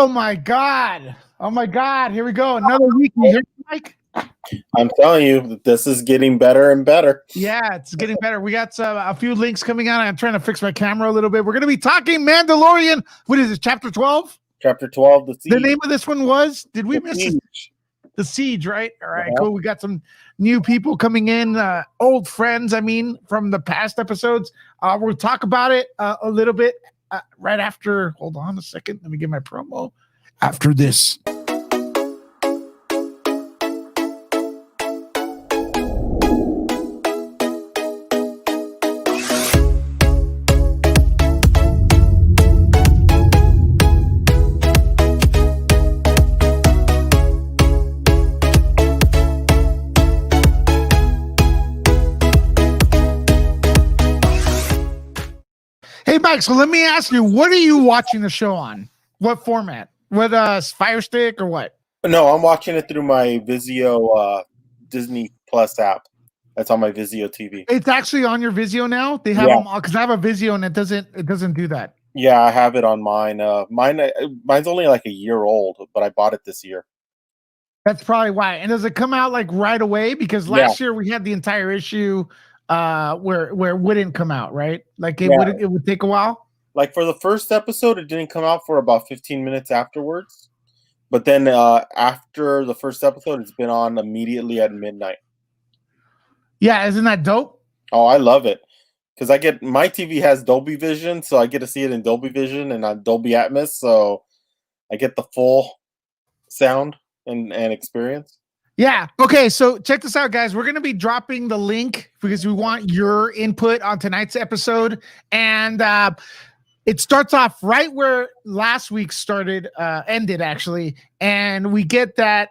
my God. Oh my God. Here we go. Another week. You hear me, Mike? I'm telling you, this is getting better and better. Yeah, it's getting better. We got a few links coming out. I'm trying to fix my camera a little bit. We're going to be talking Mandalorian. What is it? Chapter 12? Chapter 12, The Siege. The name of this one was? Did we miss it? Siege. The Siege, right? All right, cool. We got some new people coming in, old friends, from the past episodes. We'll talk about it a little bit right after. Hold on a second. Let me get my promo. After this. Hey, Mike, so let me ask you, what are you watching the show on? What format? What, Fire Stick or what? No, I'm watching it through my Vizio Disney Plus app. That's on my Vizio TV. It's actually on your Vizio now? They have them all, because I have a Vizio and it doesn't do that. Yeah, I have it on mine. Mine's only like a year old, but I bought it this year. That's probably why. And does it come out like right away? Because last year we had the entire issue where it wouldn't come out, right? Like it would take a while. Like for the first episode, it didn't come out for about 15 minutes afterwards. But then after the first episode, it's been on immediately at midnight. Yeah, isn't that dope? Oh, I love it. Because my TV has Dolby Vision, so I get to see it in Dolby Vision and on Dolby Atmos, so I get the full sound and experience. Yeah. Okay, so check this out, guys. We're going to be dropping the link because we want your input on tonight's episode. And it starts off right where last week ended, actually. And we get that,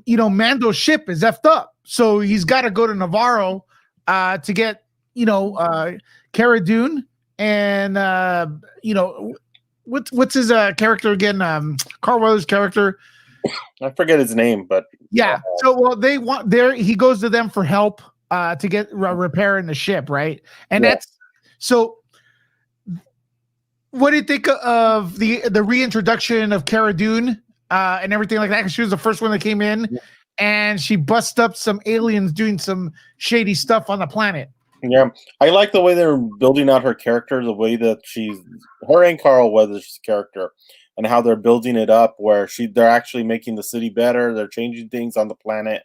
Mando's ship is effed up. So he's got to go to Navarro to get, Cara Dune. And, what's his character again? Carl Weathers' character. I forget his name, but yeah. So he goes to them for help to get repairing the ship, right? And that's so. What do you think of the reintroduction of Cara Dune and everything like that? Because she was the first one that came in, and she busts up some aliens doing some shady stuff on the planet. Yeah, I like the way they're building out her character, the way that her and Carl Weathers' character. And how they're building it up, where they're actually making the city better. They're changing things on the planet.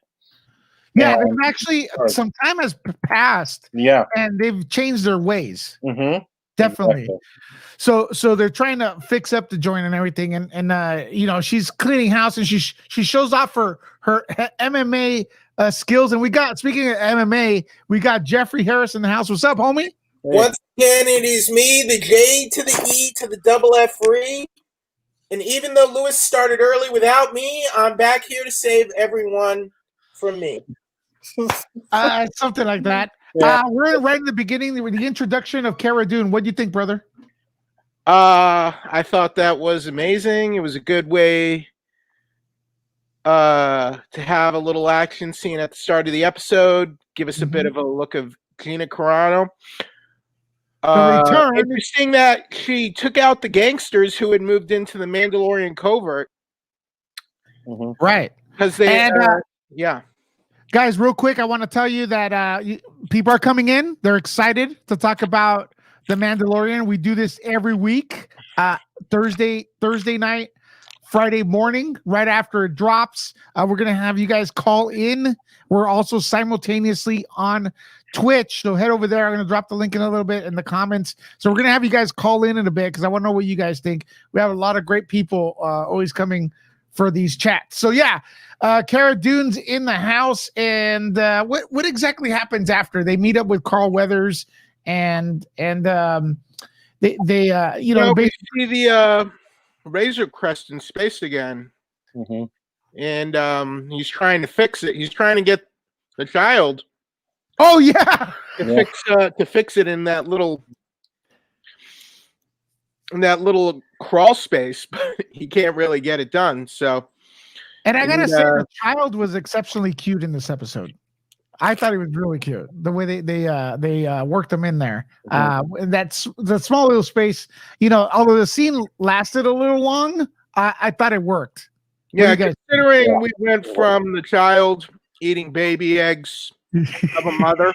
Yeah, and actually, some time has passed. Yeah, and they've changed their ways. Mm-hmm. Definitely. Exactly. So they're trying to fix up the joint and everything, and she's cleaning house, and she shows off her MMA skills. And speaking of MMA, we got Jeffrey Harris in the house. What's up, homie? Once again, it is me, the J to the E to the double F free. And even though Lewis started early without me, I'm back here to save everyone from me. Something like that. Yeah. We're right in the beginning with the introduction of Cara Dune. What do you think, brother? I thought that was amazing. It was a good way to have a little action scene at the start of the episode. Give us a bit of a look of Gina Carano. Interesting that she took out the gangsters who had moved into the Mandalorian covert. Mm-hmm. Right. Because they, guys, real quick, I want to tell you that people are coming in. They're excited to talk about the Mandalorian. We do this every week, Thursday night, Friday morning, right after it drops. We're going to have you guys call in. We're also simultaneously on Twitch, so head over there. I'm going to drop the link in a little bit in the comments. So we're going to have you guys call in a bit because I want to know what you guys think. We have a lot of great people always coming for these chats. So Cara Dune's in the house, and what exactly happens after they meet up with Carl Weathers and they basically the Razor Crest in space again, and he's trying to fix it. He's trying to get the child. Oh yeah, to fix it in that little crawl space, but he can't really get it done. So, and I gotta say, the child was exceptionally cute in this episode. I thought he was really cute. The way they worked him in there. And that's the small little space. Although the scene lasted a little long, I thought it worked. Yeah, do you guys considering we went from the child eating baby eggs of a mother,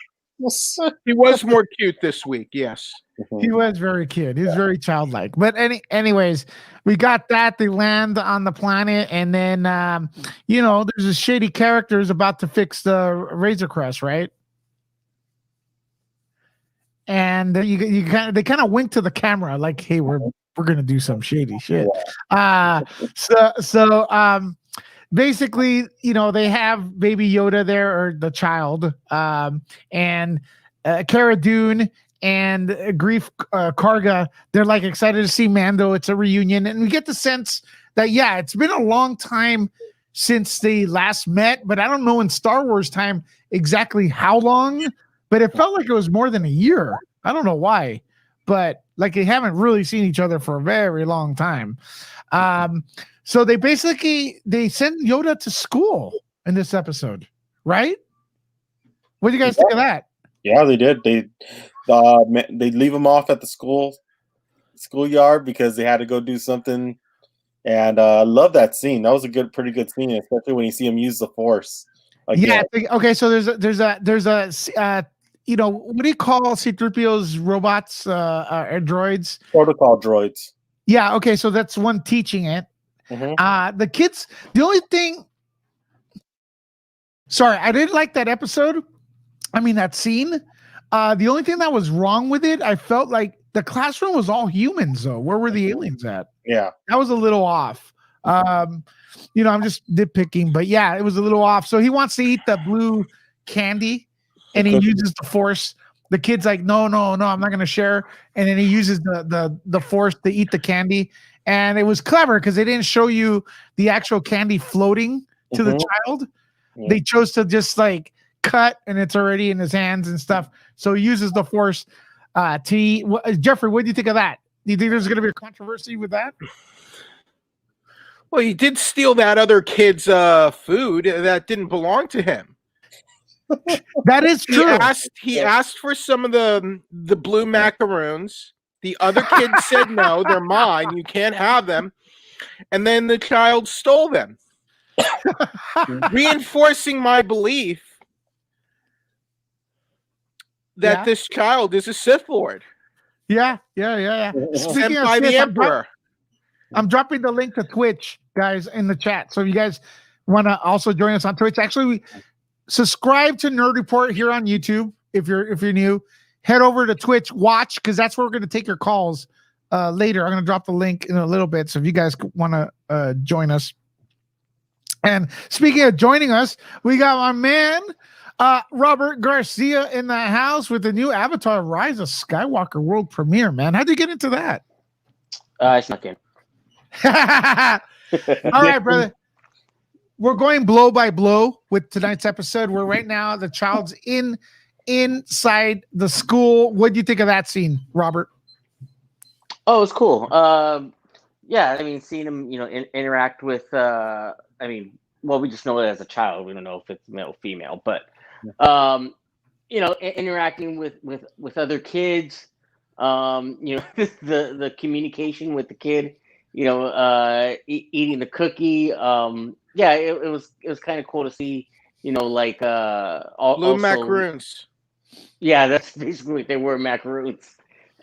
he was more cute this week. Yes. He was very cute. He was very childlike. But anyways, we got that. They land on the planet, and then there's a shady character who's about to fix the Razor Crest, right? And they kind of wink to the camera, like, "Hey, we're gonna do some shady shit." Basically, they have Baby Yoda there, or the child, and Cara Dune and Grief Karga. They're like excited to see Mando. It's a reunion, and we get the sense that it's been a long time since they last met, but I don't know in Star Wars time exactly how long. But it felt like it was more than a year. I don't know why, but like they haven't really seen each other for a very long time. So they send Yoda to school in this episode, right? What do you guys think of that? Yeah, they did. They leave him off at the schoolyard because they had to go do something. And I love that scene. That was a pretty good scene, especially when you see him use the Force. Okay. So there's a what do you call C-3PO's robots, or droids? Protocol droids. Yeah. Okay. So that's one teaching it. The kids. The only thing. Sorry, I didn't like that episode. I mean that scene. The only thing that was wrong with it, I felt like the classroom was all humans. Though, where were the aliens at? Yeah, that was a little off. I'm just nitpicking, but it was a little off. So he wants to eat the blue candy. And he uses the Force. The kid's like, no, I'm not going to share. And then he uses the Force to eat the candy. And it was clever because they didn't show you the actual candy floating to the child. Yeah. They chose to just like cut, and it's already in his hands and stuff. So he uses the Force to eat. Jeffrey, what do you think of that? Do you think there's going to be a controversy with that? Well, he did steal that other kid's food that didn't belong to him. That is true. He asked for some of the blue macaroons. The other kid said, "No, they're mine. You can't have them." And then the child stole them, reinforcing my belief that this child is a Sith Lord. Yeah. Sent by the Emperor. I'm dropping the link to Twitch, guys, in the chat. So if you guys want to also join us on Twitch, actually, subscribe to Nerd Report here on YouTube. If you're new, head over to Twitch, watch, because that's where we're going to take your calls later. I'm going to drop the link in a little bit, so if you guys want to join us. And speaking of joining us, we got our man Robert Garcia in the house with the new Avatar: Rise of Skywalker world premiere. Man, how'd you get into that? I snuck in. All right, brother. We're going blow by blow with tonight's episode. Where right now the child's inside the school. What do you think of that scene, Robert? Oh, it's cool. Yeah, I mean, seeing him, interact with. We just know it as a child. We don't know if it's male or female, but interacting with other kids. The communication with the kid. Eating the cookie. It was kind of cool to see, blue macaroons. Yeah, that's basically what they were, macaroons.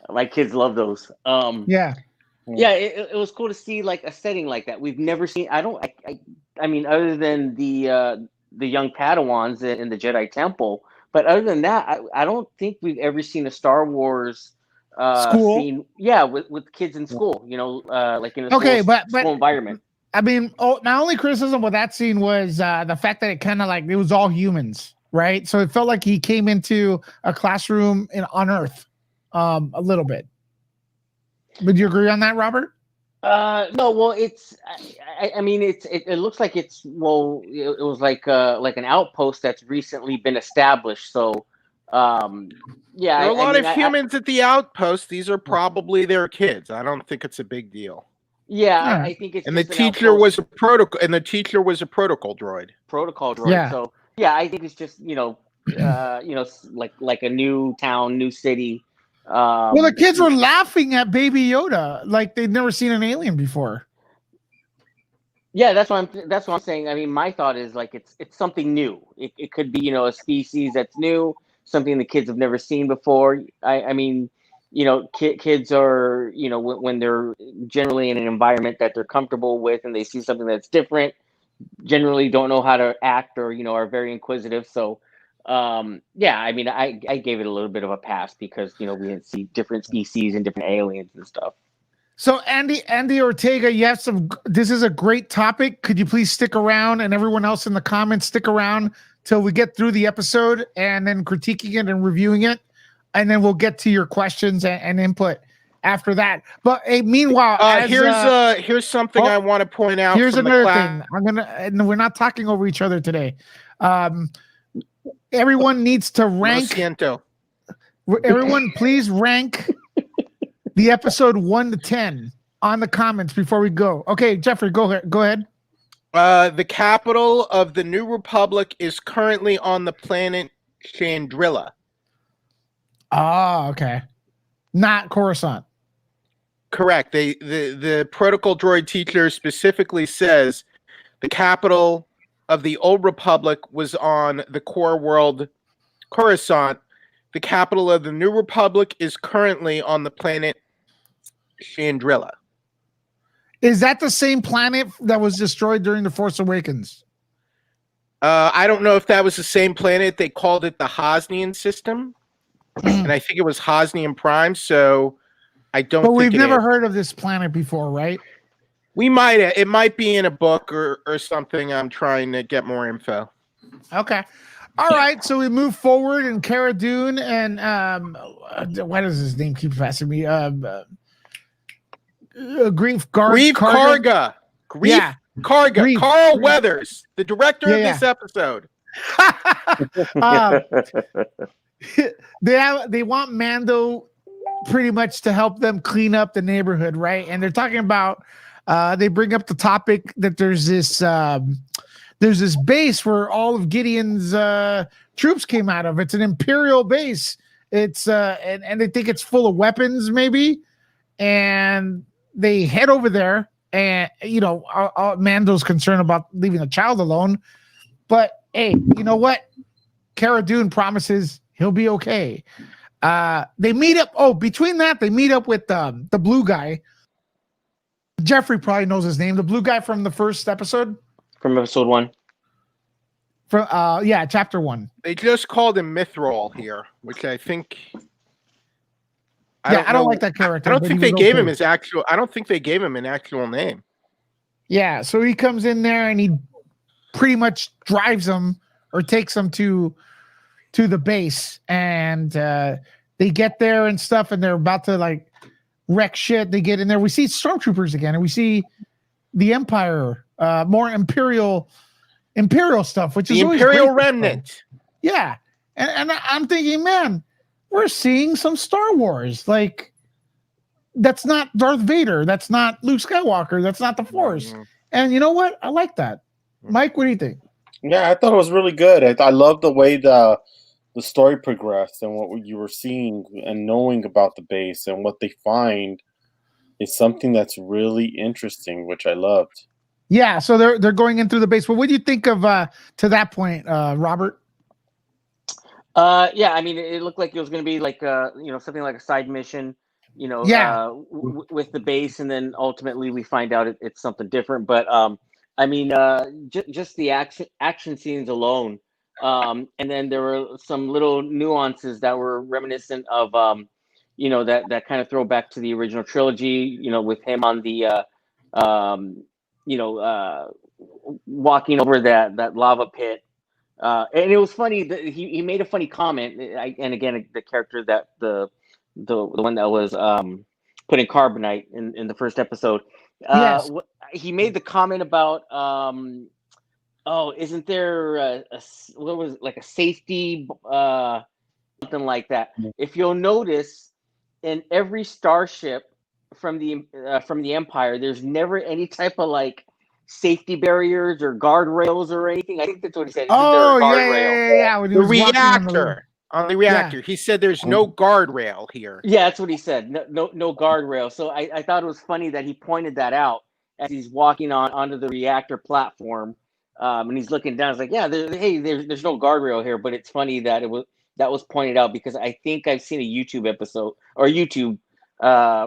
Like kids love those. It was cool to see like a setting like that. We've never seen. I mean, other than the young Padawans in the Jedi Temple, but other than that, I don't think we've ever seen a Star Wars school scene. Yeah, with kids in school. Like in a school environment. I mean, my only criticism with that scene was the fact that it kind of like it was all humans, right? So it felt like he came into a classroom on Earth, a little bit. Would you agree on that, Robert? No. Well, it's. I mean, it looks like it was like an outpost that's recently been established. So, there are a lot of humans at the outpost. These are probably their kids. I don't think it's a big deal. Yeah, I think it's. And the teacher was a protocol. And the teacher was a protocol droid. Yeah. So I think it's just like a new town, new city. Well, the kids were laughing at Baby Yoda like they'd never seen an alien before. Yeah, that's what I'm saying. I mean, my thought is like it's something new. It could be, a species that's new, something the kids have never seen before. I mean, kids are, when they're generally in an environment that they're comfortable with and they see something that's different, generally don't know how to act, or are very inquisitive. So yeah, I mean, I gave it a little bit of a pass because we didn't see different species and different aliens and stuff. So Andy Ortega, you have some. This is a great topic. Could you please stick around, and everyone else in the comments stick around till we get through the episode, and then critiquing it and reviewing it, and then we'll get to your questions and input after that. But hey, meanwhile, here's something I want to point out. Here's from another thing. And we're not talking over each other today. Everyone needs to rank. Everyone, please rank the episode 1 to 10 on the comments before we go. Okay, Jeffrey, go ahead. The capital of the New Republic is currently on the planet Chandrila. Oh, okay. Not Coruscant. Correct. The protocol droid teacher specifically says the capital of the Old Republic was on the core world Coruscant. The capital of the New Republic is currently on the planet Chandrila. Is that the same planet that was destroyed during The Force Awakens? I don't know if that was the same planet. They called it the Hosnian system, and I think it was Hosnian Prime. So I don't. But we've never heard of this planet before, right? We might. It might be in a book or something. I'm trying to get more info. Okay. All right. So we move forward, and Cara Dune and why does his name keep passing me? Greef Karga. Carl Weathers, the director of this episode. They want Mando pretty much to help them clean up the neighborhood, right? And they're talking about they bring up the topic that there's this base where all of Gideon's troops came out of. It's an imperial base. It's and they think it's full of weapons, maybe, and they head over there, and Mando's concerned about leaving a child alone, but hey, you know what? Cara Dune promises he'll be okay. They meet up. Oh, between that, they meet up with the blue guy. Jeffrey probably knows his name. The blue guy from the first episode, from episode 1. From chapter 1. They just called him Mithril here, which I think. I don't like that character. I don't think they gave him his actual. I don't think they gave him an actual name. Yeah, so he comes in there and he pretty much drives them or takes them to the base, and they get there and stuff, and they're about to like wreck shit. They get in there. We see stormtroopers again, and we see the Empire, more imperial stuff, which is the Imperial Remnant. Yeah, and I'm thinking, man, we're seeing some Star Wars. Like, that's not Darth Vader. That's not Luke Skywalker. That's not the Force. Mm-hmm. And you know what? I like that. Mike, what do you think? Yeah, I thought it was really good. I love the way the story progressed and what you were seeing and knowing about the base and what they find is something that's really interesting, which I loved. Yeah, so they're going in through the base. Well, what do you think of to that point, Robert? Yeah, I mean, it looked like it was going to be like something like a side mission, with the base, and then ultimately we find out it's something different. But I mean, just the action scenes alone, and then there were some little nuances that were reminiscent of that kind of throw back to the original trilogy. With him on the walking over that lava pit. And it was funny that he made a funny comment, and again, the character that the one that was put in carbonite in the first episode. Yes. He made the comment about isn't there what was it, like a safety something like that? If you'll notice, in every starship from the Empire, there's never any type of like safety barriers or guardrails or anything. I think that's what he said. Oh, yeah. The reactor. On the reactor. Yeah. He said there's no guardrail here. Yeah, that's what he said. No guardrail. So I thought it was funny that he pointed that out. as he's walking onto the reactor platform, and he's looking down. It's like, yeah, there's no guardrail here, but it's funny that that was pointed out because I think I've seen a YouTube episode or YouTube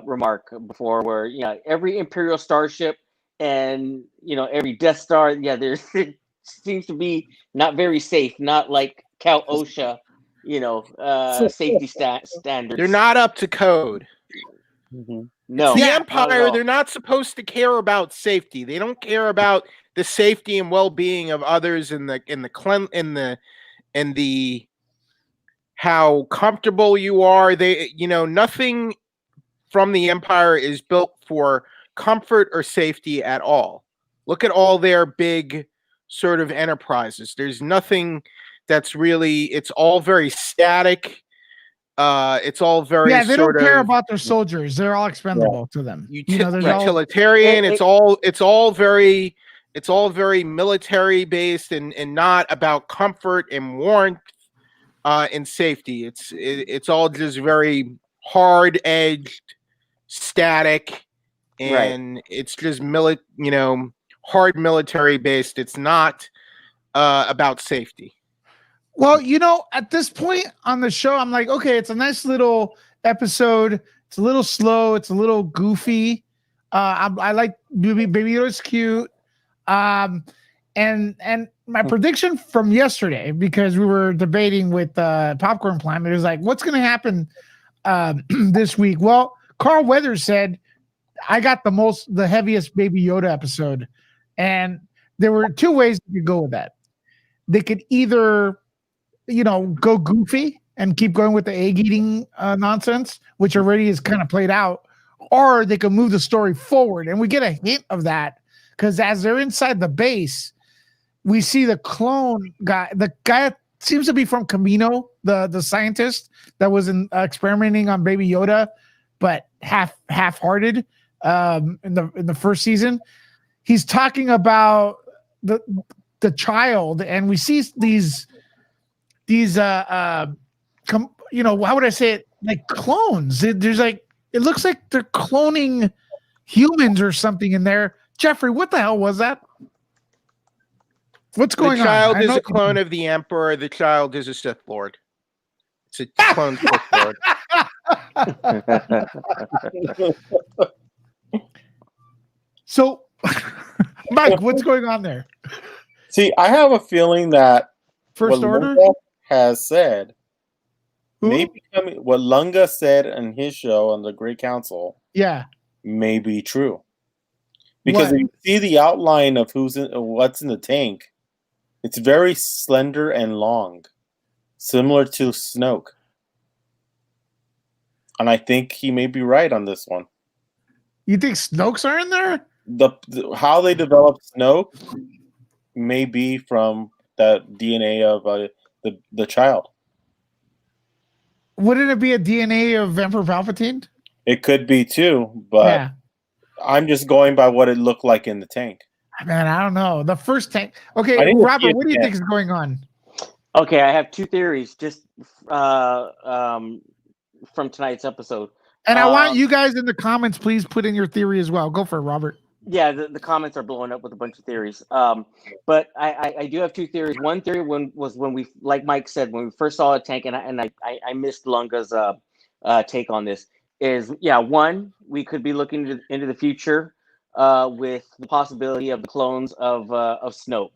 remark before where every Imperial starship and every Death Star, there's it seems to be not very safe, not like Cal OSHA, safety standards. They're not up to code. Mhm. No, The not at Empire, all. they're not supposed to care about safety. They don't care about the safety and well-being of others in the how comfortable you are. They nothing from the Empire is built for comfort or safety at all. Look at all their big sort of enterprises. There's nothing that's really, it's all very static. It's all very they don't sort care of about their soldiers. They're all expendable to them. There's all, utilitarian. It's all very military based and not about comfort and warmth and safety. It's all just very hard edged, static, and it's just hard military based. It's not about safety. well, at this point on the show, I'm like, okay, it's a nice little episode. It's a little slow. It's a little goofy. I like Baby Yoda's cute. And my prediction from yesterday, because we were debating with Popcorn Planet, is like, what's going to happen this week? Well, Carl Weathers said, I got the heaviest Baby Yoda episode. And there were two ways you could go with that. They could either, go goofy and keep going with the egg eating nonsense, which already is kind of played out, or they could move the story forward. And we get a hint of that because as they're inside the base, we see the clone guy. The guy seems to be from Camino, the scientist that was experimenting on Baby Yoda, but half-hearted in the first season. He's talking about the child, and we see these how would I say it, like clones. There's like, it looks like they're cloning humans or something in there. Jeffrey, what the hell was that? What's going on? The child is a clone of the Emperor. The child is a Sith Lord. It's a clone Sith Lord. So, Mike, what's going on there? See, I have a feeling that First what Order Lunga has said, Who? what Lunga said in his show on the Great Council, Yeah. may be true. Because What? if you see the outline of what's in the tank, it's very slender and long, similar to Snoke. And I think he may be right on this one. You think Snokes are in there? How they developed Snoke may be from the DNA of the child. Wouldn't it be a DNA of Emperor Palpatine? It could be too, but Yeah. I'm just going by what it looked like in the tank. Man, I don't know. The first tank. Okay, I didn't see Robert, it what do you yet. think is going on? Okay, I have two theories just from tonight's episode. And I want you guys in the comments, please put in your theory as well. Go for it, Robert. Yeah, the comments are blowing up with a bunch of theories. But I do have two theories. One theory was when we, like Mike said, when we first saw a tank, and I missed Lunga's take on this. Is one, we could be looking into the future with the possibility of the clones of Snoke,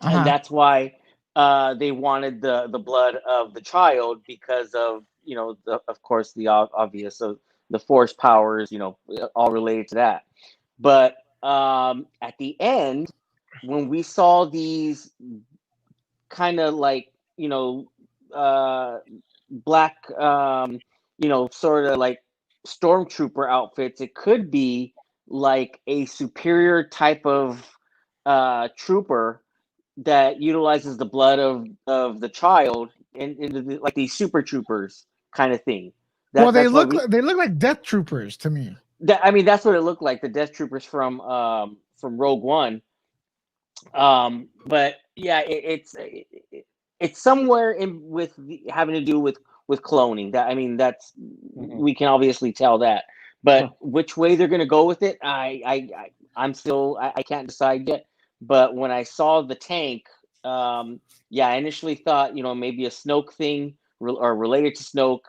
and that's why they wanted the blood of the child because of of course the obvious of the Force powers, all related to that. But at the end, when we saw these kind of like black sort of like stormtrooper outfits, it could be like a superior type of trooper that utilizes the blood of the child into like these super troopers kind of thing. They look like Death Troopers to me. That's what it looked like, the Death Troopers from Rogue One. But yeah, it's somewhere in with having to do with cloning. That's we can obviously tell that. But which way they're going to go with it, I I'm still I can't decide yet. But when I saw the tank, yeah, I initially thought maybe a Snoke thing or related to Snoke.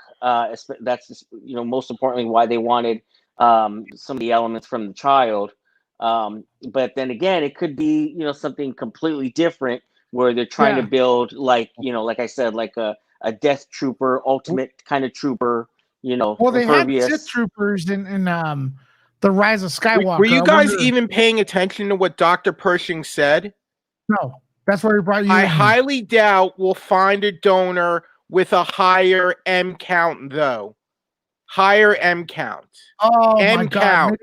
That's just, most importantly why they wanted some of the elements from the child. But then again, it could be something completely different where they're trying to build like I said, like a Death Trooper, ultimate kind of trooper. Well, they had impervious. Sith troopers in the Rise of Skywalker. Were you guys wonder... even paying attention to what Dr. Pershing said? No, that's why we brought you. I highly doubt we'll find a donor with a higher M count, though. Higher M count. Oh M my God! count.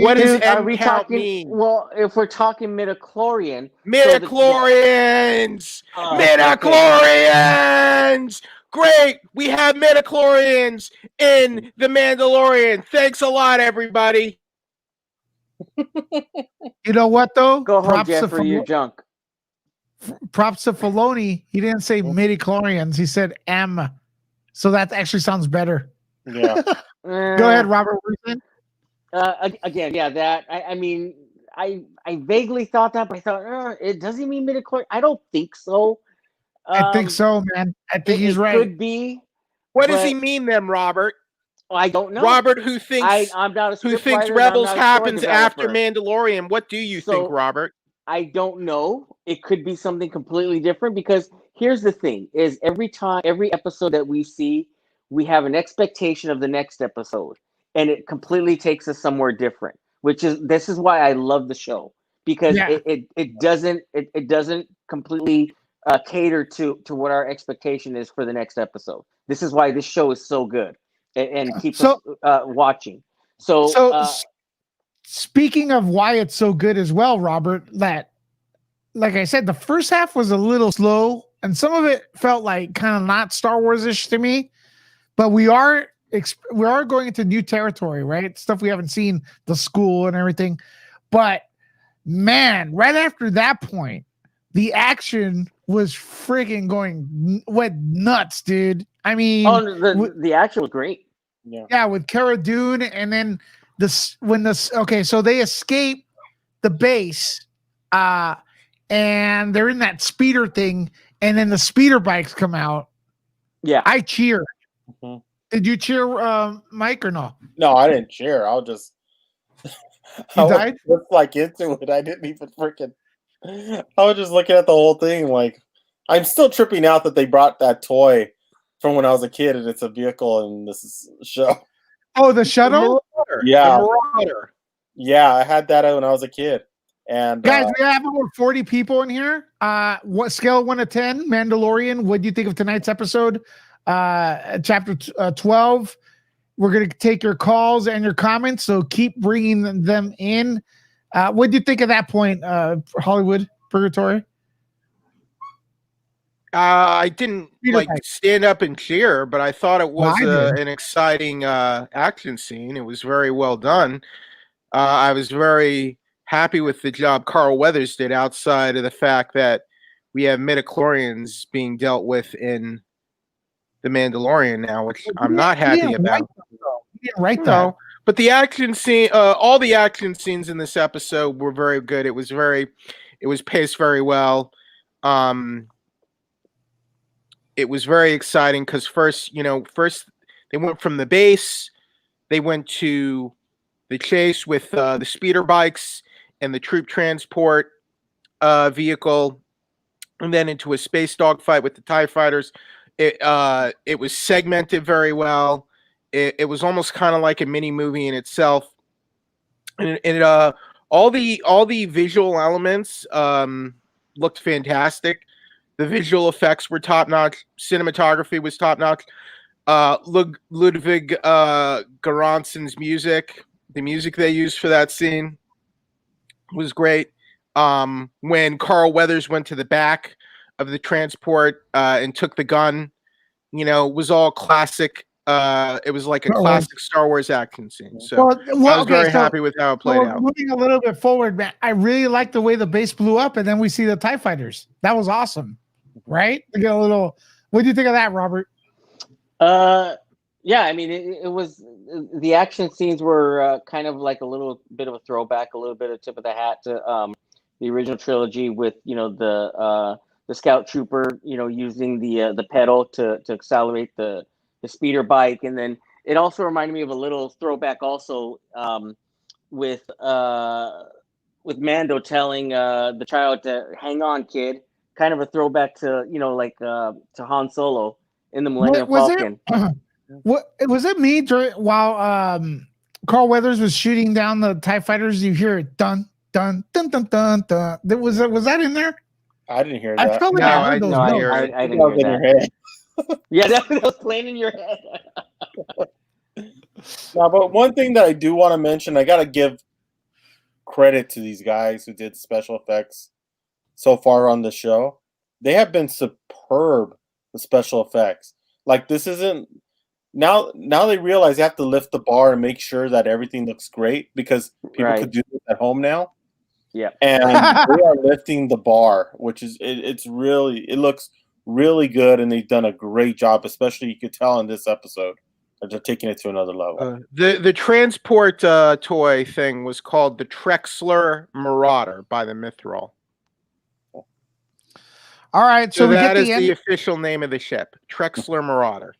What does Dude, M count mean? Well, if we're talking midichlorian, midichlorians, okay. midichlorians. Great, we have midichlorians in the Mandalorian. Thanks a lot, everybody. You know what though? Go home, Jeffrey. You're junk. Props to Filoni. He didn't say midichlorians. He said M. So that actually sounds better. Yeah. Go ahead, Robert. What are you saying? Again, yeah, that I mean, I vaguely thought that, but I thought, it does he mean midichlorian? I don't think so. I think so, man. I think he's right. Could be. What does he mean then, Robert? I don't know. Robert, who thinks I'm not a who script thinks writer, Rebels I'm not a happens story after developer. Mandalorian? What do you think, Robert? I don't know. It could be something completely different because here's the thing: is every episode that we see, we have an expectation of the next episode, and it completely takes us somewhere different. This is why I love the show, because it doesn't completely cater to what our expectation is for the next episode. This is why this show is so good and keeps us watching. So speaking of why it's so good as well, Robert, that, like I said, the first half was a little slow and some of it felt like kind of not Star Wars-ish to me, but we are going into new territory, right? Stuff we haven't seen, the school and everything. But man, right after that point, the action was freaking went nuts, dude. I mean, the action was great. Yeah, with Cara Dune, and then so they escape the base, and they're in that speeder thing, and then the speeder bikes come out. Yeah, I cheered. Mm-hmm. Did you cheer, Mike, or no? No, I didn't cheer. I was just died? Was like into it. I didn't even freaking. I was just looking at the whole thing. Like, I'm still tripping out that they brought that toy from when I was a kid, and it's a vehicle in this show. Oh, the shuttle? Yeah. The Marauder. Yeah, I had that when I was a kid. And guys, we have over 40 people in here. What scale 1 to 10? Mandalorian. What do you think of tonight's episode? Chapter 12. We're gonna take your calls and your comments, so keep bringing them in. What do you think of that point, Hollywood Purgatory? I didn't stand up and cheer, but I thought it was an exciting action scene. It was very well done. I was very happy with the job Carl Weathers did, outside of the fact that we have midichlorians being dealt with in The Mandalorian now, which I'm not happy about. Right though. But the action scene, all the action scenes in this episode were very good. It was paced very well. It was very exciting because first they went from the base, they went to the chase with the speeder bikes and the troop transport vehicle, and then into a space dogfight with the TIE fighters. It was segmented very well. It was almost kind of like a mini movie in itself, and all the visual elements looked fantastic. The visual effects were top notch. Cinematography was top notch. Ludwig Göransson's music, the music they used for that scene, was great. When Carl Weathers went to the back of the transport and took the gun, was all classic. It was like a classic Star Wars action scene. So I was very happy with how it played out. Moving a little bit forward, man, I really like the way the base blew up, and then we see the TIE fighters. That was awesome, right? We get a little. What do you think of that, Robert? Yeah, I mean, it was the action scenes were kind of like a little bit of a throwback, a little bit of tip of the hat to the original trilogy with the scout trooper, using the pedal to accelerate the speeder bike, and then it also reminded me of a little throwback also with Mando telling the child to hang on, kid, kind of a throwback to to Han Solo in the Millennium Was Falcon. What was it? Me while Carl Weathers was shooting down the TIE fighters, you hear it dun dun dun dun dun dun. Was that in there? I didn't hear I that. felt like No, I heard I those didn't notes. hear it. I That didn't was in hear your that. head. Yeah, that was playing in your head. No, but one thing that I do want to mention, I got to give credit to these guys who did special effects so far on the show. They have been superb with special effects. Like this isn't now they realize they have to lift the bar and make sure that everything looks great because people Right. could do this at home now. Yeah. And they are lifting the bar, which is it looks really good, and they've done a great job, especially you could tell in this episode that they're taking it to another level. The transport toy thing was called the Trexler Marauder by the Mithril. All right, so we that get is the end. the official name of the ship, Trexler Marauder.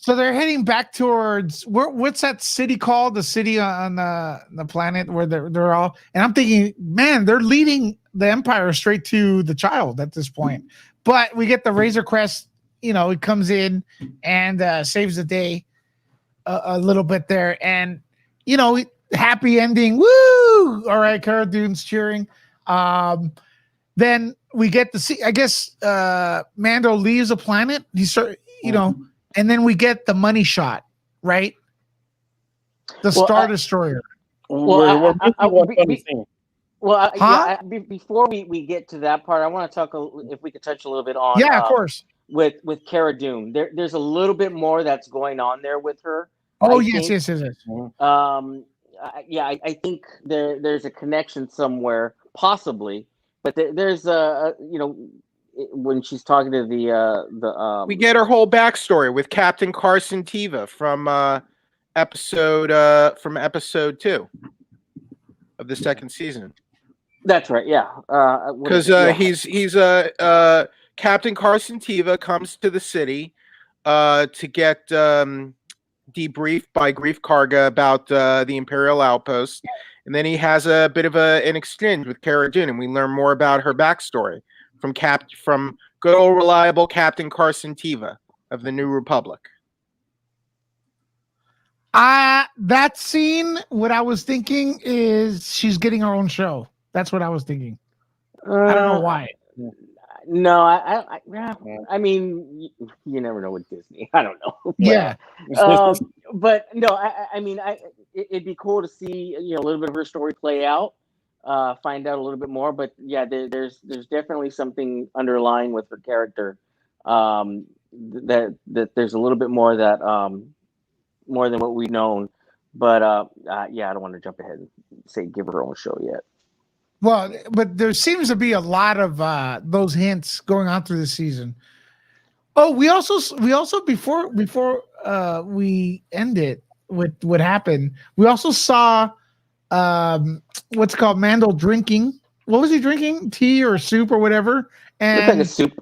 So they're heading back towards what's that city called? The city on the planet where they're all. And I'm thinking, man, they're leading the Empire straight to the child at this point. But we get the Razor Crest. It comes in and saves the day a little bit there, and happy ending. Woo! All right, Cara Dune's cheering. Then we get to see. I guess Mando leaves the planet. And then we get the money shot, right? The Star Destroyer. Well, before we get to that part, I want to talk if we could touch a little bit on of course with Cara Dune. There's a little bit more that's going on there with her. Oh, I yes. I think there's a connection somewhere, possibly, but there's when she's talking to the we get her whole backstory with Captain Carson Teva from episode 2 of the second season. That's right, yeah. Because he's Captain Carson Teva comes to the city to get debriefed by Grief Karga about the Imperial outpost, and then he has a bit of an exchange with Cara Dune, and we learn more about her backstory from good old reliable Captain Carson Teva of the New Republic. That scene, what I was thinking is she's getting her own show. That's what I was thinking. I don't know why. No, I mean, you never know with Disney. I don't know. Yeah. But no, I mean, it'd be cool to see a little bit of her story play out, find out a little bit more. But yeah, there's definitely something underlying with her character. That there's a little bit more that more than what we've known. But yeah, I don't want to jump ahead and say give her own show yet. Well, but there seems to be a lot of those hints going on through the season. Oh, we also before we end it with what happened, we also saw what's called Mando drinking. What was he drinking? Tea or soup or whatever? And looked like a soup.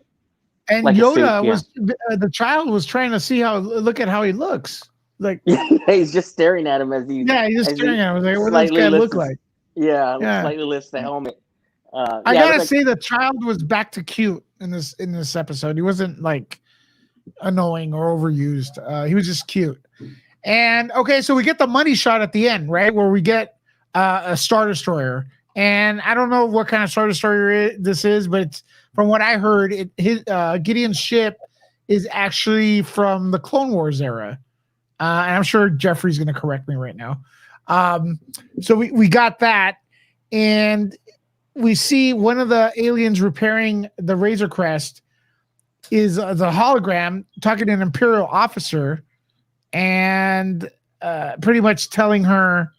And like Yoda was the child was trying to see look at how he looks. Like he's just staring at him as he's just staring at him. Like, what does this guy look like? Yeah, slightly lifts the helmet. I gotta say, the child was back to cute in this episode. He wasn't like annoying or overused. He was just cute. And okay, so we get the money shot at the end, right, where we get a Star Destroyer. And I don't know what kind of Star Destroyer this is, but it's, from what I heard, Gideon's ship is actually from the Clone Wars era. And I'm sure Jeffrey's going to correct me right now. So we got that, and we see one of the aliens repairing the Razor Crest is the hologram talking to an Imperial officer and pretty much telling her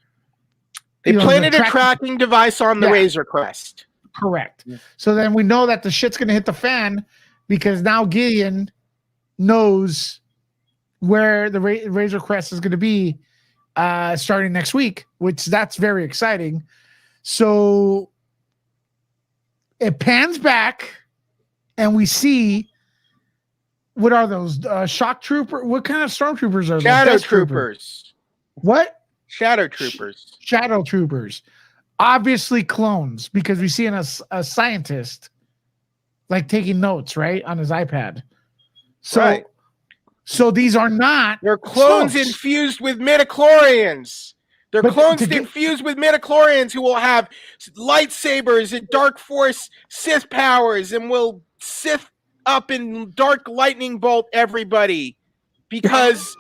they planted a tracking device on the Razor Crest. Correct. So then we know that the shit's going to hit the fan because now Gideon knows where the Razor Crest is going to be starting next week, which that's very exciting. So it pans back, and we see what are those shock trooper? What kind of stormtroopers are those? Shadow Death troopers. What? Shadow troopers. Shadow troopers. Obviously clones, because we see a scientist like taking notes, right, on his iPad. So, Right. so these are not. They're clones Smokes. infused with midichlorians. They're But clones to get- infused with midichlorians who will have lightsabers and dark force Sith powers and will Sith up and dark lightning bolt everybody because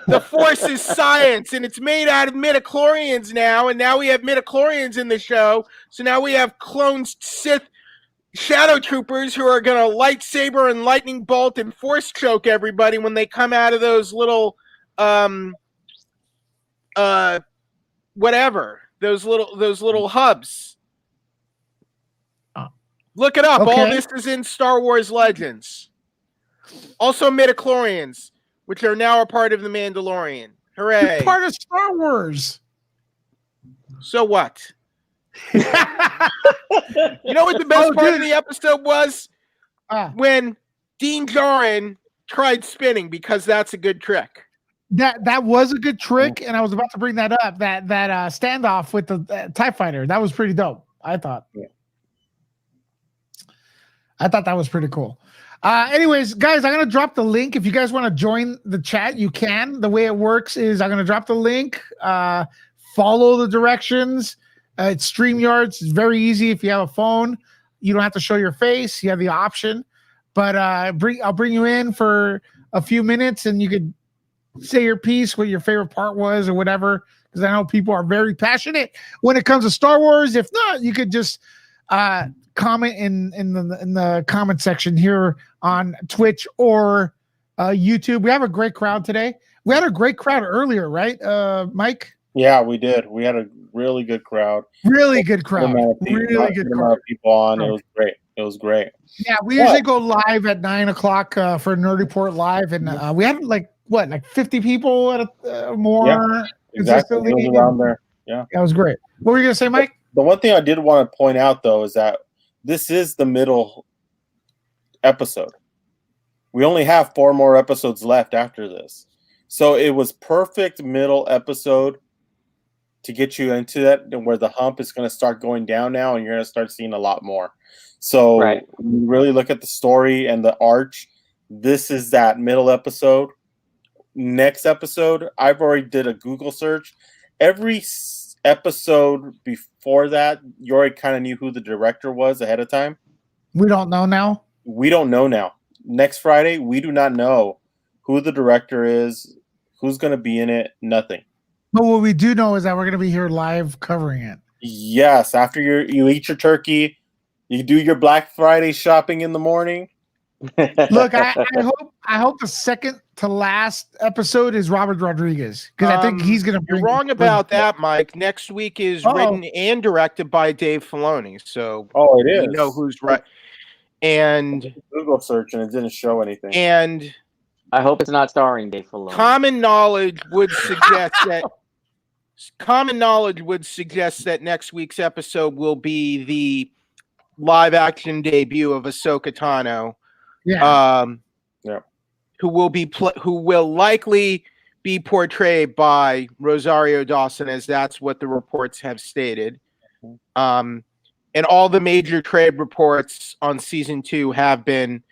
the force is science and it's made out of midichlorians now, and now we have midichlorians in the show. So now we have cloned Sith shadow troopers who are going to lightsaber and lightning bolt and force choke everybody when they come out of those little whatever, those little hubs. Look it up. Okay. All this is in Star Wars Legends. Also midichlorians, which are now a part of the Mandalorian. Hooray. You're part of Star Wars. So what? You know what the best part of the episode was? When Dean Djarin tried spinning, because that's a good trick. That was a good trick, and I was about to bring that up. That standoff with the TIE fighter, that was pretty dope, I thought. Yeah. I thought that was pretty cool. Anyways, guys, I'm gonna drop the link. If you guys want to join the chat, you can. The way it works is I'm gonna drop the link. Follow the directions. It's StreamYards. It's very easy. If you have a phone, you don't have to show your face. You have the option. But I'll bring you in for a few minutes, and you could say your piece, what your favorite part was, or whatever. Because I know people are very passionate when it comes to Star Wars. If not, you could just comment in the comment section here on Twitch or YouTube. We have a great crowd today. We had a great crowd earlier, right, Mike? Yeah, we did. We had a really good crowd. Really good crowd. Really good crowd. People on. It was great. It was great. Yeah, we usually go live at 9:00 for Nerd Report Live, and we had like 50 people at more. Yeah, exactly. It was around there. Yeah, that was great. What were you gonna say, Mike? The one thing I did want to point out though is that this is the middle episode. We only have 4 more episodes left after this, so it was perfect middle episode to get you into that, and where the hump is going to start going down now, and you're going to start seeing a lot more. So when you really look at the story and the arch, this is that middle episode. Next episode, I've already did a Google search. Every episode before that, you already kind of knew who the director was ahead of time. We don't know now. We don't know now. Next Friday, we do not know who the director is, who's going to be in it, nothing. But what we do know is that we're going to be here live covering it. Yes, after you eat your turkey, you do your Black Friday shopping in the morning. Look, I hope the second to last episode is Robert Rodriguez, because I think he's going to bring. You're wrong about that, Mike. Next week is written and directed by Dave Filoni, so it is. We know who's right. And Google search and it didn't show anything. And I hope it's not starring Dave Filoni. Common knowledge would suggest that next week's episode will be the live action debut of Ahsoka Tano. Yeah. Who will likely be portrayed by Rosario Dawson, as that's what the reports have stated. And all the major trade reports on season 2 have been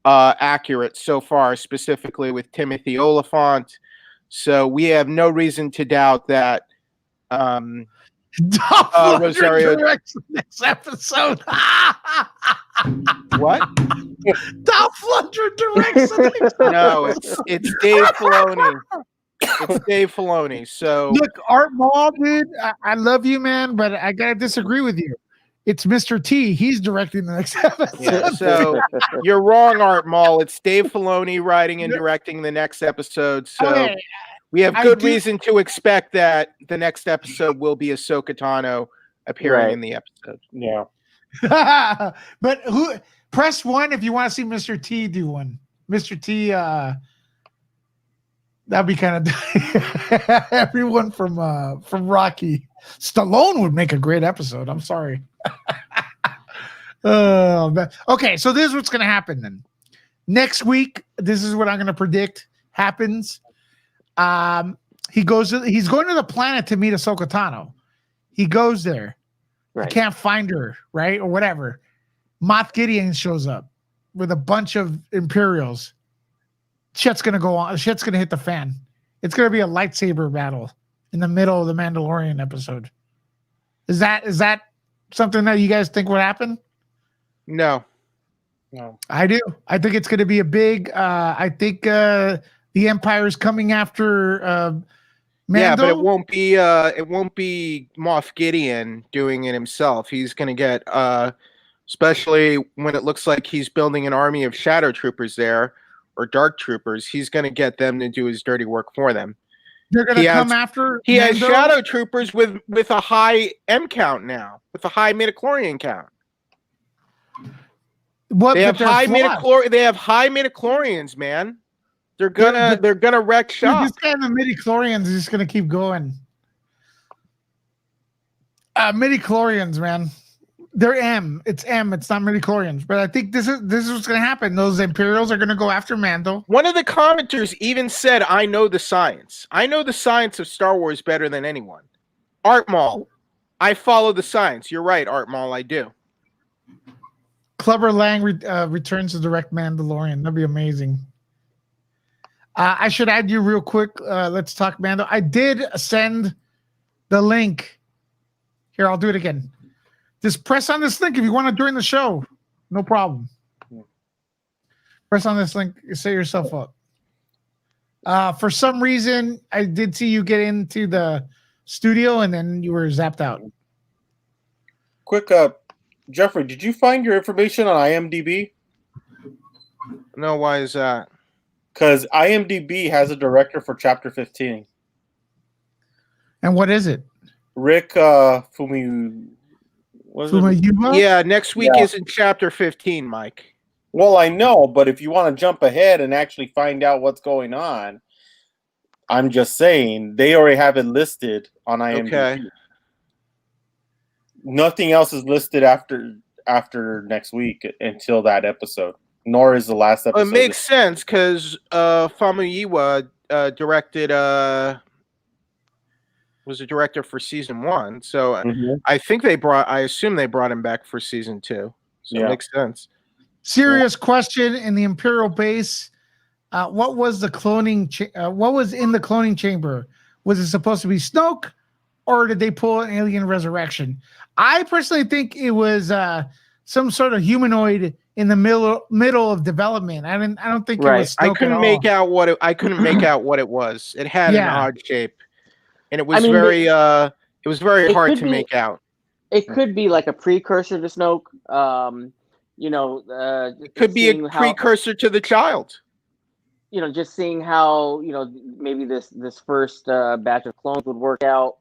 accurate so far, specifically with Timothy Oliphant. So we have no reason to doubt that Rosario directs the next episode. What? Dolph Lundgren directs the next episode. No, it's Dave Filoni. It's Dave Filoni. So look, Art Mall, dude, I love you, man, but I gotta disagree with you. It's Mr. T. He's directing the next episode. Yeah, so you're wrong, Art Mall. It's Dave Filoni writing and directing the next episode. So we have good reason to expect that the next episode will be Ahsoka Tano appearing in the episode. Yeah. But who? Press 1 if you want to see Mr. T do one. Mr. T. That'd be kind of everyone from Rocky. Stallone would make a great episode. I'm sorry. Okay, so this is what's going to happen then. Next week, this is what I'm going to predict happens. He's going to the planet to meet Ahsoka Tano. He goes there. Right. He can't find her, right? Or whatever. Moff Gideon shows up with a bunch of Imperials. Shit's going to go on. Shit's going to hit the fan. It's going to be a lightsaber battle in the middle of the Mandalorian episode. Is that something that you guys think would happen? No. I do. I think it's going to be a big. I think the Empire is coming after Mando. Yeah, but it won't be Moff Gideon doing it himself. He's going to get, especially when it looks like he's building an army of shadow troopers there, or dark troopers. He's going to get them to do his dirty work for them. They're going to come after. He has Mando? shadow troopers with a high M count now, with a high midichlorian count. What, They have high midichlorians, man. They're gonna wreck shop. This guy in the midichlorians is just gonna keep going. Midichlorians, man. They're M. It's M. It's not midichlorians. But I think this is what's gonna happen. Those Imperials are gonna go after Mando. One of the commenters even said, "I know the science. I know the science of Star Wars better than anyone." Art Mall, I follow the science. You're right, Art Mall. I do. Clubber Lang returns to direct Mandalorian. That'd be amazing. I should add you real quick. Let's talk Mando. I did send the link. Here, I'll do it again. Just press on this link if you want to join the show. No problem. Press on this link. Set yourself up. For some reason, I did see you get into the studio and then you were zapped out. Quick, Jeffrey, did you find your information on IMDb? No, why is that? Because IMDb has a director for Chapter 15. And what is it? Rick Famuyiwa? Yeah, next week is in Chapter 15, Mike. Well, I know, but if you want to jump ahead and actually find out what's going on, I'm just saying they already have it listed on IMDb. Okay. Nothing else is listed after next week until that episode. Nor is the last episode. It makes sense because Famuyiwa directed was a director for season 1, so I assume they brought him back for season 2. So it makes sense. Serious question in the Imperial base. What was the cloning? What was in the cloning chamber? Was it supposed to be Snoke, or did they pull an alien resurrection? I personally think it was some sort of humanoid in the middle of development. I don't think it was Snoke I couldn't make out what it was. It had an odd shape, and it was very hard to make out. It could be like a precursor to Snoke. It could be a precursor to the child. Just seeing how maybe this first batch of clones would work out.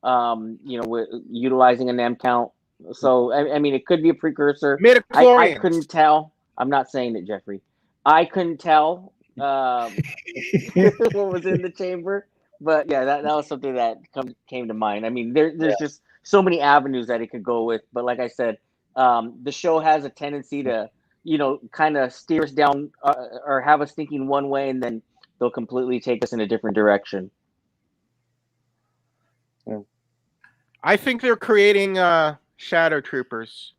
With utilizing an M count. So I mean, it could be a precursor. I couldn't tell. I'm not saying it, Jeffrey. I couldn't tell what was in the chamber, but yeah, that was something that came to mind. I mean, there's just so many avenues that it could go with. But like I said, the show has a tendency to kind of steer us down or have us thinking one way, and then they'll completely take us in a different direction. I think they're creating shadow troopers.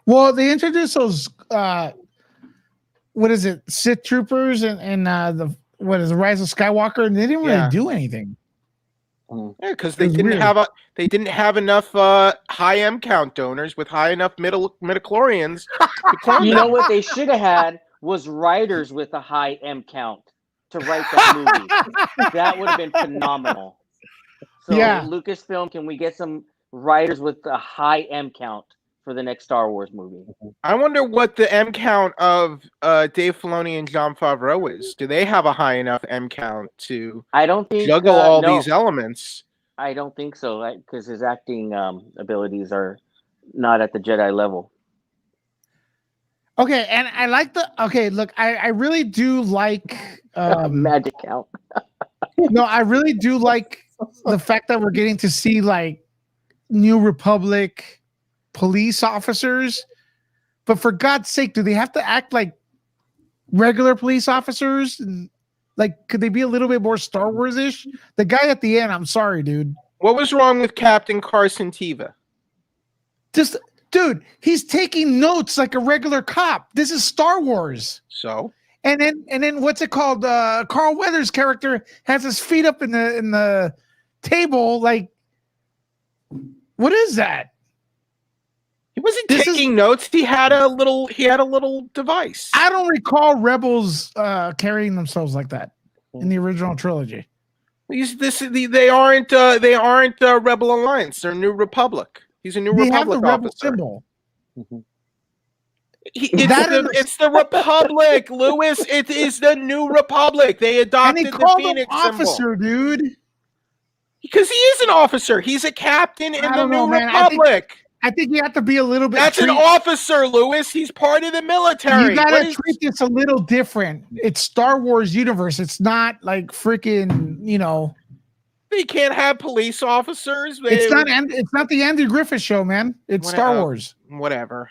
Well, they introduced those what is it, Sith troopers and the Rise of Skywalker, and they didn't really do anything. Yeah, because they didn't have enough high M count donors with high enough midichlorians. You know what they should have had was writers with a high M count to write that movie. That would have been phenomenal. So Lucasfilm, can we get some writers with a high M count for the next Star Wars movie? I wonder what the M count of Dave Filoni and Jon Favreau is. Do they have a high enough M count to juggle all these elements? I don't think so, because his acting abilities are not at the Jedi level. Okay, and I like the okay. Look, I really do like. Magic count. No, I really do like the fact that we're getting to see like New Republic police officers. But for God's sake, do they have to act like regular police officers? Like, could they be a little bit more Star Wars-ish? The guy at the end, I'm sorry, dude. What was wrong with Captain Carson Teva? Just, dude, he's taking notes like a regular cop. This is Star Wars. So And then what's it called? Carl Weathers' character has his feet up in the table. Like, what is that? he wasn't taking notes. He had a little device. I don't recall rebels carrying themselves like that in the original trilogy. They aren't Rebel Alliance. They're New Republic. He's a New They Republic have the rebel officer. symbol. It's the Republic, Lewis. It is the New Republic. They And adopted they the called him Phoenix officer, symbol. dude. Because he is an officer. He's a captain in I the don't know, New man. Republic. I think you have to be a little bit. That's an officer, Lewis. He's part of the military. You gotta treat this a little different. It's Star Wars universe. It's not like freaking, They can't have police officers. It's not the Andy Griffith show, man. It's Star Wars. Whatever.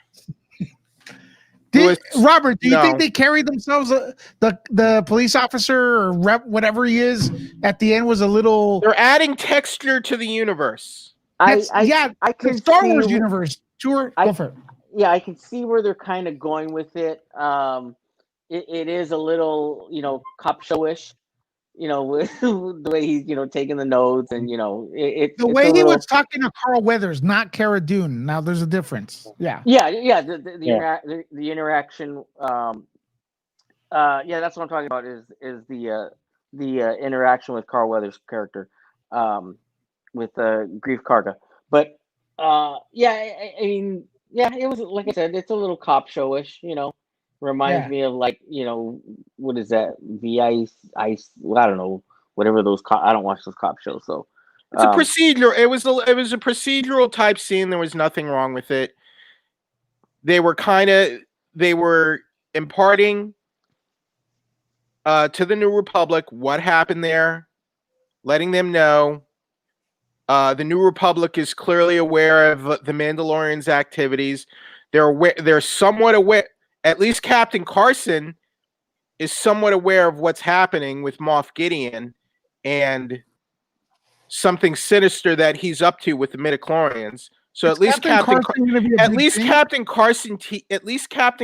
Robert, do you No. think they carried themselves? The police officer or rep, whatever he is, at the end was a little. They're adding texture to the universe. I the can Star see Wars universe. Sure, go for it. Yeah, I can see where they're kind of going with it. It is a little, cop showish, with the way he's, taking the notes and, The way he was talking to Carl Weathers, not Cara Dune. Now there's a difference. Yeah. Yeah. The interaction. That's what I'm talking about. Is the interaction with Carl Weathers' character, with Grief Karga. But I mean, it was, like I said, it's a little cop showish. Reminds me of like, what is that? Ice. I don't know. Whatever those I don't watch those cop shows, so. It's a procedural. It was a procedural type scene. There was nothing wrong with it. They were imparting to the New Republic what happened there, letting them know. The New Republic is clearly aware of the Mandalorians' activities. They're somewhat aware. At least Captain Carson is somewhat aware of what's happening with Moff Gideon and something sinister that he's up to with the midichlorians. So at least Captain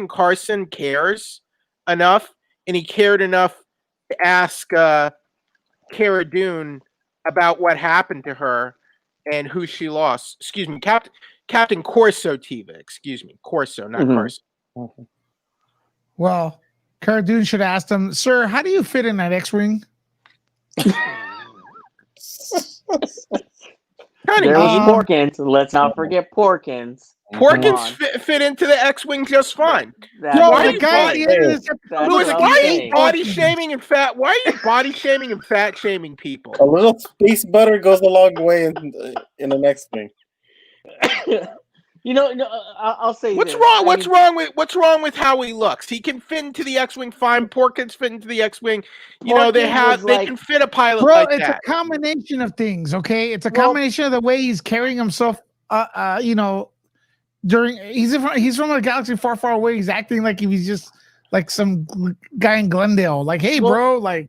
Carson cares enough, and he cared enough to ask Cara Dune about what happened to her and who she lost. Excuse me, Captain Corso Teva. Excuse me, Corso, not Carson. Mm-hmm. Well, Cara Dune should have asked him, "Sir, how do you fit in that X-wing?" There was Porkins. Let's not forget Porkins. Porkins fit into the X-wing just fine. Lewis, why are you body shaming and fat? Why are you body shaming and fat shaming people? A little space butter goes a long way in the next thing. I'll say what's this. wrong. What's wrong with how he looks? He can fit into the X-wing fine. Porkins fit into the X-wing. They can fit a pilot. Bro, like it's that. a combination of things. Okay, it's a combination of the way he's carrying himself. He's from a galaxy far, far away. He's acting like if he's just like some guy in Glendale. Like, hey, bro, like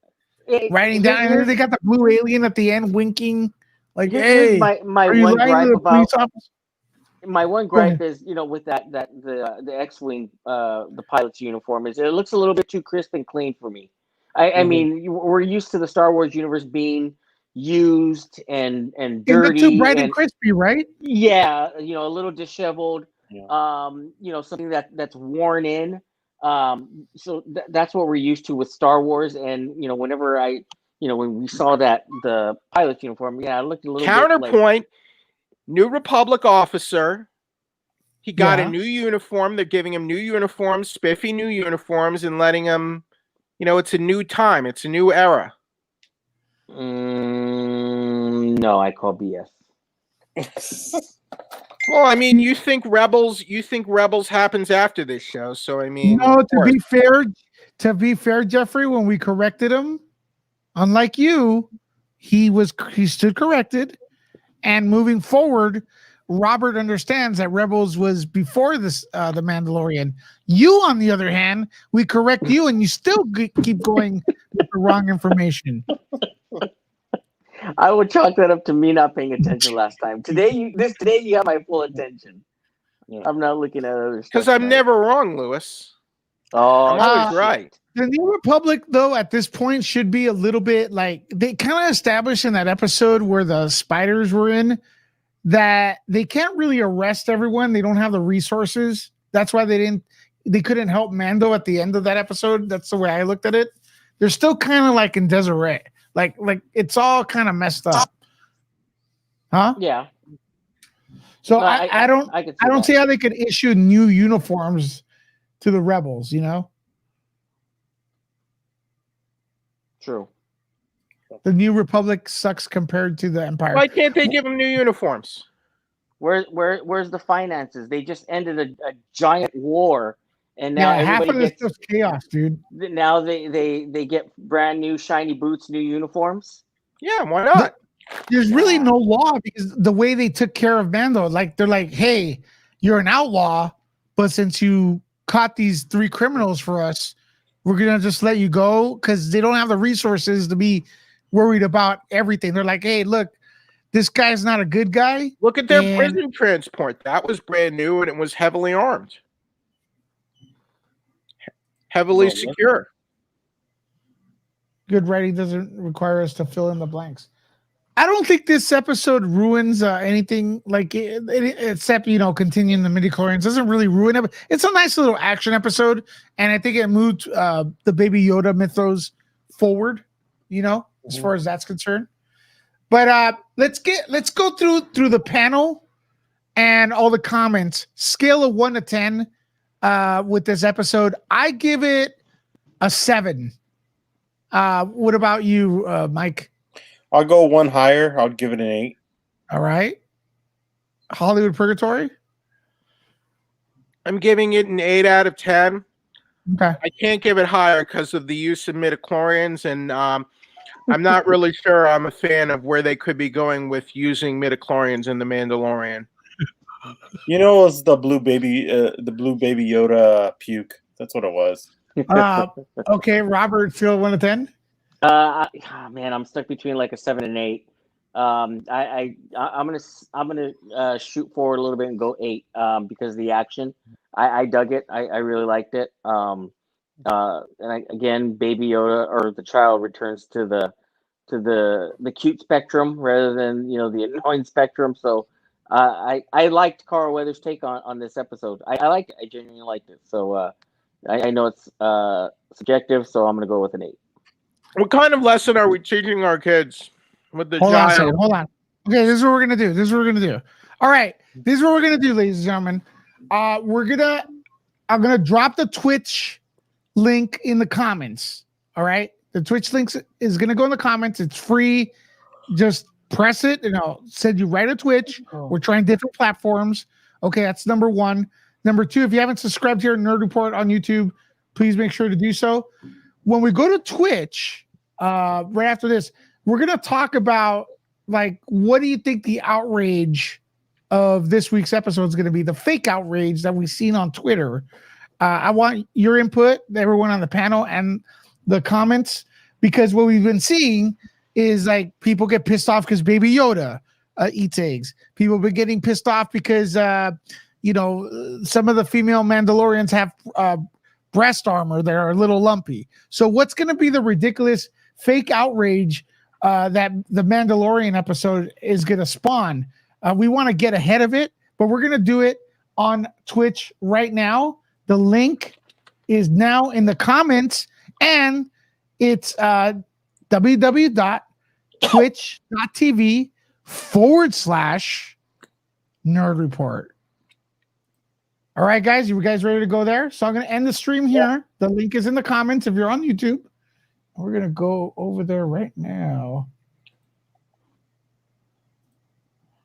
writing down. And then they got the blue alien at the end, winking. Like, hey, my one gripe about. My one gripe is, with the X-wing, the pilot's uniform is it looks a little bit too crisp and clean for me. I mean, we're used to the Star Wars universe being used and dirty, too bright and crispy, right? Yeah, a little disheveled. Yeah. Something that's worn in. So that's what we're used to with Star Wars, and whenever when we saw the pilot's uniform, it looked a little counterpoint. bit like, New Republic officer. He got a new uniform. They're giving him new uniforms, spiffy new uniforms, and letting him, it's a new time. It's a new era. No, I call BS. Well, I mean, you think Rebels happens after this show, so I mean, No, of course. to be fair, Jeffrey, when we corrected him, unlike you, he stood corrected. And moving forward, Robert understands that Rebels was before this, the Mandalorian. You, on the other hand, we correct you, and you still keep going with the wrong information. I would chalk that up to me not paying attention last time. Today you have my full attention. Yeah. I'm not looking at other stuff. Because I'm tonight. never wrong, Lewis. Oh, I'm always shit. right. The New Republic, though, at this point should be a little bit like they kind of established in that episode where the spiders were in that they can't really arrest everyone. They don't have the resources. That's why they couldn't help Mando at the end of that episode. That's the way I looked at it. They're still kind of like in Deseret. Like it's all kind of messed up. Huh? Yeah. So No, I don't see how they could issue new uniforms to the rebels, you know? True. The New Republic sucks compared to the Empire. Why can't they give them new uniforms? Where's the finances? They just ended a giant war, and now half of everybody this stuff's chaos, dude. now they get brand new shiny boots, new uniforms. Yeah, why not? There's really no law because the way they took care of Mando, like they're like, hey, you're an outlaw, but since you caught these 3 criminals for us, we're gonna just let you go because they don't have the resources to be worried about everything. They're like, hey, look, this guy's not a good guy. Look at their prison transport. That was brand new and it was heavily armed. Heavily secure. Good writing doesn't require us to fill in the blanks. I don't think this episode ruins anything like except, you know, continuing the midichlorians doesn't really ruin it. It's a nice little action episode. And I think it moved the Baby Yoda mythos forward, you know, as far as that's concerned. But let's go through the panel and all the comments. Scale of 1 to 10 with this episode. I give it a 7. What about you, Mike? I'll go 1 higher. I'll give it an 8. All right. Hollywood Purgatory. I'm giving it an 8 out of 10. Okay. I can't give it higher because of the use of midichlorians, and I'm not really sure I'm a fan of where they could be going with using midichlorians in the Mandalorian. You know, it was the blue baby Yoda puke. That's what it was. Okay, Robert, feel 1 to 10. Man, I'm stuck between like a 7 and 8. I'm gonna shoot forward a little bit and go 8 because of the action. I dug it. I really liked it. Again, Baby Yoda or the child returns to the cute spectrum rather than the annoying spectrum. So I liked Carl Weathers' take on this episode. I liked it. I genuinely liked it. So I know it's subjective, so I'm gonna go with an 8. What kind of lesson are we teaching our kids with the Hold giant? on. Okay, this is what we're gonna do. All right, this is what we're gonna do, ladies and gentlemen. I'm gonna drop the Twitch link in the comments. All right, the Twitch link is gonna go in the comments. It's free. Just press it, and I'll send you right to Twitch. We're trying different platforms. Okay, that's number 1. Number 2, if you haven't subscribed here, Nerd Report on YouTube, please make sure to do so. When we go to Twitch, right after this, we're gonna talk about like what do you think the outrage of this week's episode is going to be, the fake outrage that we've seen on Twitter. I want your input, everyone on the panel and the comments, because what we've been seeing is like people get pissed off because Baby Yoda eats eggs. People have been getting pissed off because some of the female Mandalorians have breast armor that are a little lumpy. So what's going to be the ridiculous fake outrage that the Mandalorian episode is going to spawn? We want to get ahead of it, but we're going to do it on Twitch right now. The link is now in the comments, and it's www.twitch.tv/Nerd Report. All right, guys, you guys ready to go there? So I'm going to end the stream here. Yeah. The link is in the comments if you're on YouTube. We're going to go over there right now.